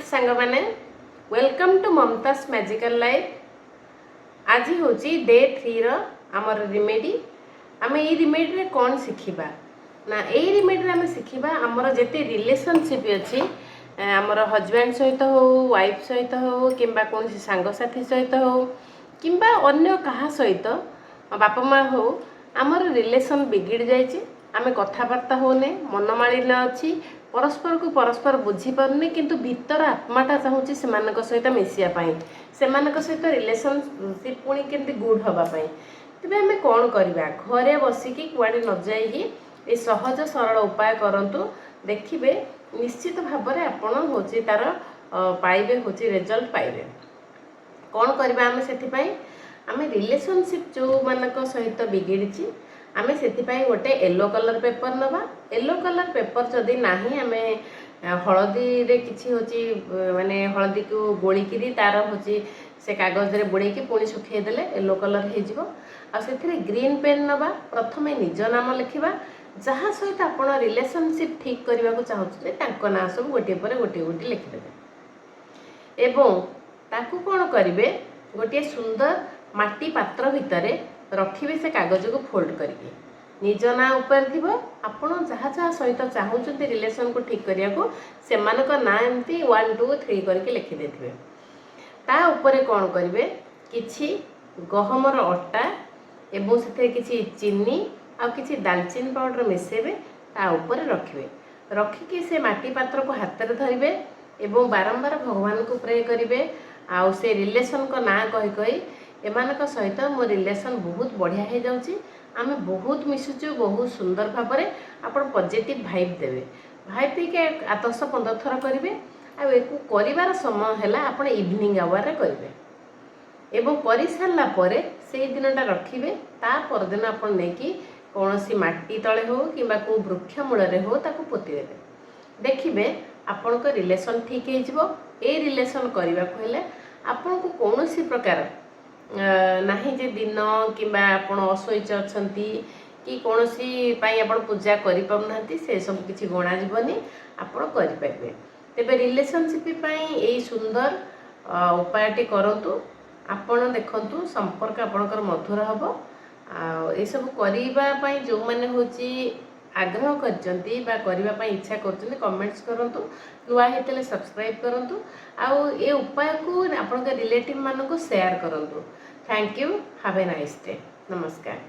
सांग माने welcome to Mamta's magical life. आज हूँ डे 3 आमर रिमेडी। आम ये रिमेडी रे कौन शिखा ना यही रिमेडी आम शिखा आमर जिते रिलेशनशिप अच्छी आमर हजबैंड सहित हो वाइफ सहित हो कि कौन सांगसाथी सहित हो कि अन्य कहा सहित बापा माँ हो आमर रिलेशन बिगिड़ जाइए। आम कथबार्ता होने मनमालिन्य अच्छी परस्पर को परस्पर बुझीपारे किंतु भीतर आत्माटा चाहूँगी से सहित मिसापी से सहित रिलेशनशिप पुणी केमती गुड हाँपाई। तेज आम कौन करवा घरे बसिकी कुआड़े न जाइए ये सहज सरल उपाय करंतु देखिए निश्चित भाव में आपण हूँ तार पाइबे हूँ रिजल्ट पाइबे। कौन करवा आम से आम रिलेशनशिप जो मानक सहित बिगिड़ी आम से गोटे येलो कलर पेपर नवा। येलो कलर पेपर जदि ना आम हलदी रे किसी हूँ माने हलदी को गोलिकी तार हूँ से कागज रे बुड़ेकी पुणी सुखेदेले येलो कलर हो ग्रीन पेन नवा। प्रथम निज नाम लिखा जहाँ सहित आप रिलेशनशिप ठीक करने को चाहते ना सब गोटे पर गोटे गोटे लिखिदेवे एवं ताकू कौन करेंगे गोटे सुंदर माटी पात्र भितर रखिए से कागज को फोल्ड करके निज ना ऊपर थी आपड़ जहाँ जहाँ सहित चाहते रिलेशन को ठीक करने को से ना एमती 1 2 3 करके लिखिदे ता ऊपर कौन करेंगे किछि गहमर अटा एवं से किछि चीनी आ किछि दालचीनी पाउडर मिसेबे ता ऊपर रखिए रखिकी से माटी पात्र को हाथ में धरवे एवं बारंबार भगवान को प्रे करेंगे आउ से रिलेशन को ना कही कही एमानक सहित मो रिलेशन बहुत बढ़िया हो जाउची। आम बहुत मिसुचु बहुत सुंदर भाव में आप पॉजिटिव भाइब देवे भाइब के 10-15 थर करेंगे आर समय है आप इवनिंग आवर करेंगे एवं कर सारा पर से दिनटा रखिए ता परदिन आप नहीं कौन सी माटी तले हो कि वृक्ष मूल हो ताको पोती देवे देखिए आपण को रिलेशन ठीक हो रिलेशन करने को हेले आपन को कौन सी प्रकार नहीं जे दिन कि असोच अच्छा कि कौन सी आप पूजा करें से सब किसी गणाजनी आपड़ करें। तेरे रिलेशनशिप यही सुंदर उपायटी करूँ आपण देखु संपर्क आपणकर मधुर हम ये सब करने जो मैंने हूँ आग्रह करने इच्छा कर कमेंट्स करूँ नुआ होते सब्सक्राइब करूँ आउ ये उपाय को आप रिलेटिव मानक शेयर करूँ। Thank you have a nice day. नमस्कार।